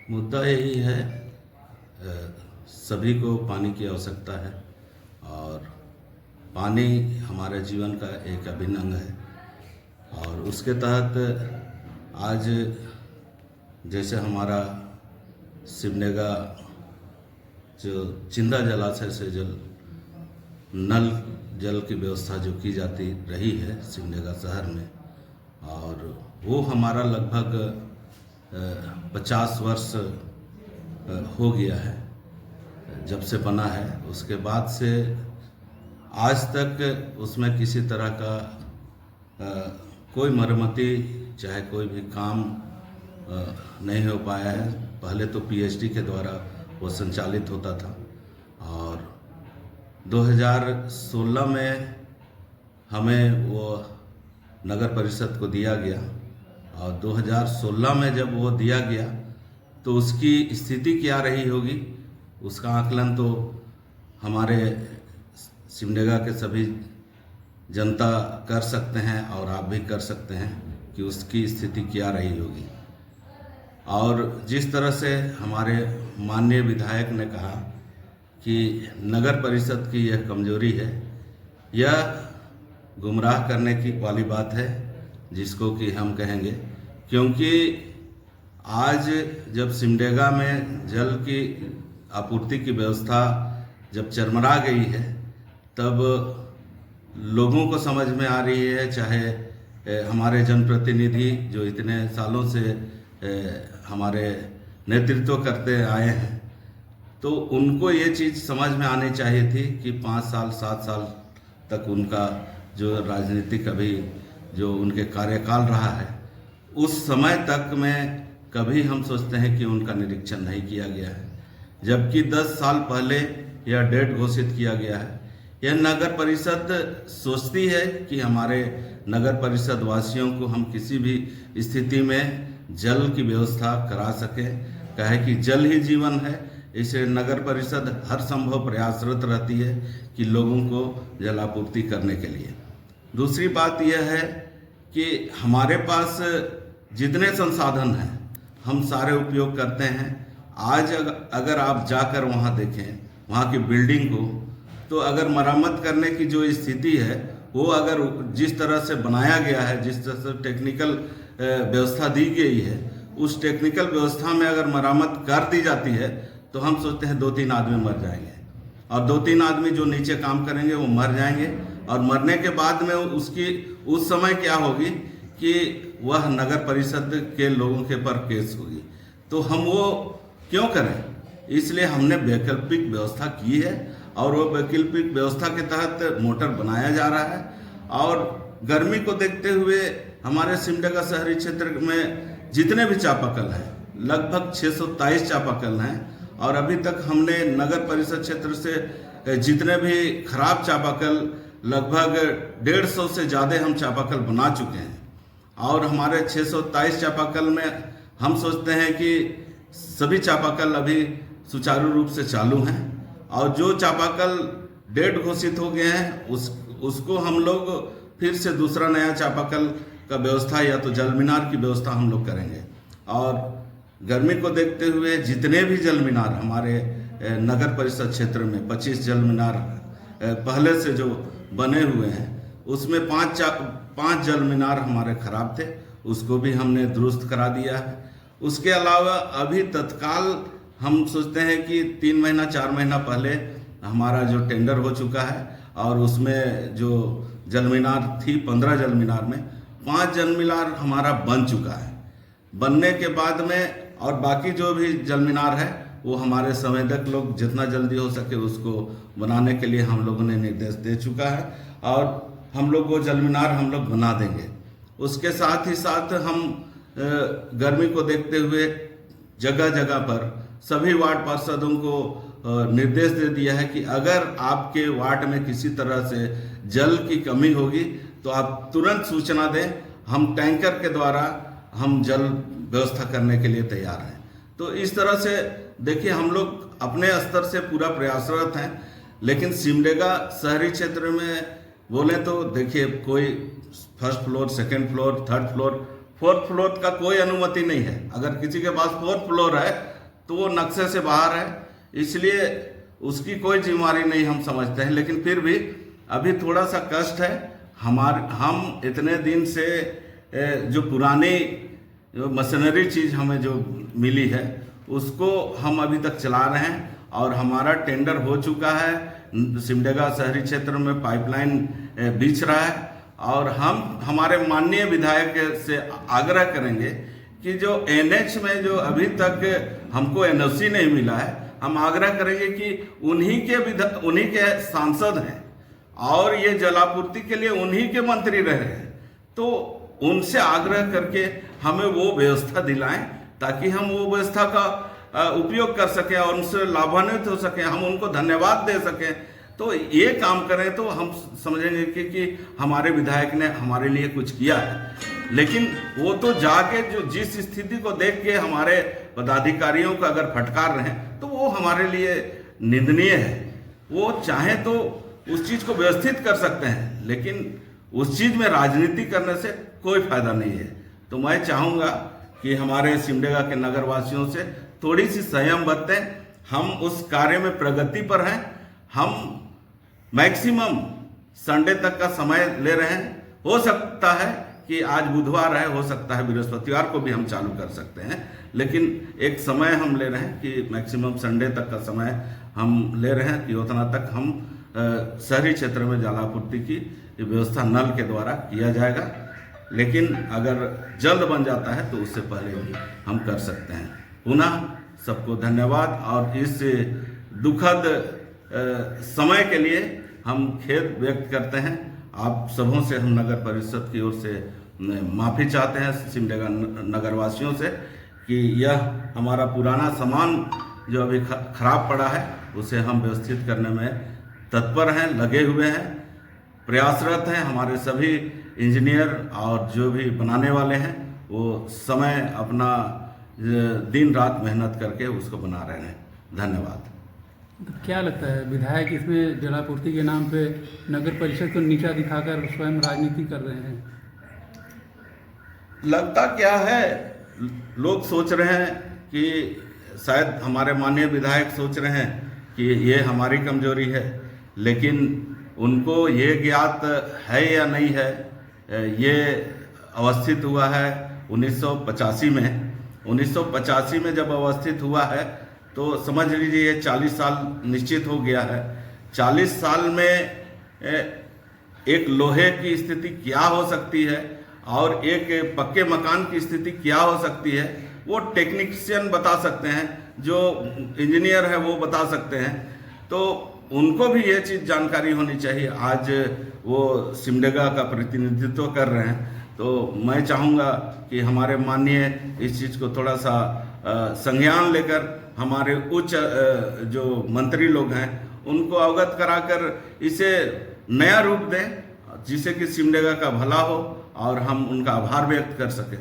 मुद्दा यही है, सभी को पानी की आवश्यकता है और पानी हमारे जीवन का एक अभिन्न अंग है। और उसके तहत आज जैसे हमारा सिमडेगा जो चिंदा जलाशय से नल जल की व्यवस्था जो की जाती रही है सिमडेगा शहर में, और वो हमारा लगभग 50 वर्ष हो गया है जब से बना है। उसके बाद से आज तक उसमें किसी तरह का कोई मरम्मती चाहे कोई भी काम नहीं हो पाया है। पहले तो पीएचडी के द्वारा वो संचालित होता था और 2016 में हमें वो नगर परिषद को दिया गया और 2016 में जब वो दिया गया तो उसकी स्थिति क्या रही होगी उसका आकलन तो हमारे सिमडेगा के सभी जनता कर सकते हैं और आप भी कर सकते हैं कि उसकी स्थिति क्या रही होगी। और जिस तरह से हमारे माननीय विधायक ने कहा कि नगर परिषद की यह कमजोरी है, यह गुमराह करने की वाली बात है जिसको कि हम कहेंगे, क्योंकि आज जब सिमडेगा में जल की आपूर्ति की व्यवस्था जब चरमरा गई है तब लोगों को समझ में आ रही है, चाहे हमारे जनप्रतिनिधि जो इतने सालों से हमारे नेतृत्व करते आए हैं, तो उनको ये चीज़ समझ में आनी चाहिए थी कि 5 साल 7 साल तक उनका जो राजनीतिक अभी जो उनके कार्यकाल रहा है उस समय तक में कभी हम सोचते हैं कि उनका निरीक्षण नहीं किया गया है, जबकि 10 साल पहले यह डेट घोषित किया गया है। यह नगर परिषद सोचती है कि हमारे नगर परिषद वासियों को हम किसी भी स्थिति में जल की व्यवस्था करा सके, कहे कि जल ही जीवन है। इसे नगर परिषद हर संभव प्रयासरत रहती है कि लोगों को जल आपूर्ति करने के लिए। दूसरी बात यह है कि हमारे पास जितने संसाधन हैं हम सारे उपयोग करते हैं। आज अगर आप जाकर वहाँ देखें वहाँ की बिल्डिंग को, तो अगर मरम्मत करने की जो स्थिति है वो अगर जिस तरह से बनाया गया है, जिस तरह से टेक्निकल व्यवस्था दी गई है, उस टेक्निकल व्यवस्था में अगर मरम्मत कर दी जाती है तो हम सोचते हैं 2-3 आदमी मर जाएंगे और 2-3 आदमी जो नीचे काम करेंगे वो मर जाएंगे और मरने के बाद में उसकी उस समय क्या होगी कि वह नगर परिषद के लोगों के पर केस होगी। तो हम वो क्यों करें, इसलिए हमने वैकल्पिक व्यवस्था की है और वो वैकल्पिक व्यवस्था के तहत मोटर बनाया जा रहा है। और गर्मी को देखते हुए हमारे सिमडेगा शहरी क्षेत्र में जितने भी चापाकल हैं लगभग 623 चापाकल हैं और अभी तक हमने नगर परिषद क्षेत्र से जितने भी खराब चापाकल लगभग 150 से ज़्यादा हम चापाकल बना चुके हैं। और हमारे 623 चापाकल में हम सोचते हैं कि सभी चापाकल अभी सुचारू रूप से चालू हैं और जो चापाकल डेट घोषित हो गए हैं उसको हम लोग फिर से दूसरा नया चापाकल का व्यवस्था या तो जल मीनार की व्यवस्था हम लोग करेंगे। और गर्मी को देखते हुए जितने भी जल मीनार हमारे नगर परिषद क्षेत्र में 25 जल मीनार पहले से जो बने हुए हैं उसमें 5 जल मीनार हमारे खराब थे, उसको भी हमने दुरुस्त करा दिया है। उसके अलावा अभी तत्काल हम सोचते हैं कि 3 महीना 4 महीना पहले हमारा जो टेंडर हो चुका है और उसमें जो जल मीनार थी 15 जल मीनार में 5 जल मीनार हमारा बन चुका है। बनने के बाद में और बाकी जो भी जल मीनार है वो हमारे संवेदक लोग जितना जल्दी हो सके उसको बनाने के लिए हम लोगों ने निर्देश दे चुका है और हम लोग वो जल मीनार हम लोग बना देंगे। उसके साथ ही साथ हम गर्मी को देखते हुए जगह जगह पर सभी वार्ड पार्षदों को निर्देश दे दिया है कि अगर आपके वार्ड में किसी तरह से जल की कमी होगी तो आप तुरंत सूचना दें, हम टैंकर के द्वारा हम जल व्यवस्था करने के लिए तैयार हैं। तो इस तरह से देखिए हम लोग अपने स्तर से पूरा प्रयासरत हैं, लेकिन सिमडेगा शहरी क्षेत्र में बोले तो देखिए कोई 1st floor 2nd floor 3rd floor fourth floor का कोई अनुमति नहीं है। अगर किसी के पास फोर्थ फ्लोर है तो वो नक्शे से बाहर है, इसलिए उसकी कोई जिम्मेदारी नहीं हम समझते हैं। लेकिन फिर भी अभी थोड़ा सा कष्ट है। हम इतने दिन से जो पुरानी जो मशीनरी चीज़ हमें जो मिली है उसको हम अभी तक चला रहे हैं, और हमारा टेंडर हो चुका है। सिमडेगा शहरी क्षेत्र में पाइपलाइन बिछ रहा है, और हम हमारे माननीय विधायक से आग्रह करेंगे कि जो एनएच में जो अभी तक हमको एनओसी नहीं मिला है, हम आग्रह करेंगे कि उन्हीं के सांसद हैं और ये जलापूर्ति के लिए उन्हीं के मंत्री रहे हैं, तो उनसे आग्रह करके हमें वो व्यवस्था दिलाएं ताकि हम वो व्यवस्था का उपयोग कर सकें और उनसे लाभान्वित हो सकें, हम उनको धन्यवाद दे सकें। तो ये काम करें तो हम समझेंगे कि हमारे विधायक ने हमारे लिए कुछ किया है। लेकिन वो तो जाके जो जिस स्थिति को देख के हमारे पदाधिकारियों को अगर फटकार रहे हैं तो वो हमारे लिए निंदनीय है। वो चाहे तो उस चीज़ को व्यवस्थित कर सकते हैं, लेकिन उस चीज़ में राजनीति करने से कोई फायदा नहीं है। तो मैं चाहूँगा कि हमारे सिमडेगा के नगरवासियों से थोड़ी सी संयम बरतें। हम उस कार्य में प्रगति पर हैं। हम मैक्सिमम संडे तक का समय ले रहे हैं। हो सकता है कि आज बुधवार है, हो सकता है बृहस्पतिवार को भी हम चालू कर सकते हैं, लेकिन एक समय हम ले रहे हैं कि मैक्सिमम संडे तक का समय हम ले रहे हैं कि उतना तक हम शहरी क्षेत्र में जलापूर्ति की व्यवस्था नल के द्वारा किया जाएगा। लेकिन अगर जल्द बन जाता है तो उससे पहले भी हम कर सकते हैं। पुनः सबको धन्यवाद, और इस दुखद समय के लिए हम खेद व्यक्त करते हैं। आप सबों से हम नगर परिषद की ओर से माफ़ी चाहते हैं, सिमडेगा नगरवासियों से, कि यह हमारा पुराना सामान जो अभी खराब पड़ा है उसे हम व्यवस्थित करने में तत्पर हैं, लगे हुए हैं, प्रयासरत हैं। हमारे सभी इंजीनियर और जो भी बनाने वाले हैं वो समय अपना दिन रात मेहनत करके उसको बना रहे हैं। धन्यवाद। तो क्या लगता है विधायक इसमें जलापूर्ति के नाम पे नगर परिषद को नीचा दिखाकर स्वयं राजनीति कर रहे हैं? लगता क्या है, लोग सोच रहे हैं कि शायद हमारे माननीय विधायक सोच रहे हैं कि ये हमारी कमजोरी है, लेकिन उनको ये ज्ञात है या नहीं है। ये अवस्थित हुआ है 1985 में। 1985 में जब अवस्थित हुआ है तो समझ लीजिए ये 40 साल निश्चित हो गया है। 40 साल में एक लोहे की स्थिति क्या हो सकती है और एक पक्के मकान की स्थिति क्या हो सकती है, वो टेक्नीशियन बता सकते हैं, जो इंजीनियर है वो बता सकते हैं। तो उनको भी ये चीज़ जानकारी होनी चाहिए। आज वो सिमडेगा का प्रतिनिधित्व कर रहे हैं, तो मैं चाहूँगा कि हमारे माननीय इस चीज़ को थोड़ा सा संज्ञान लेकर हमारे उच्च जो मंत्री लोग हैं उनको अवगत कराकर इसे नया रूप दें, जिससे कि सिमडेगा का भला हो और हम उनका आभार व्यक्त कर सकें।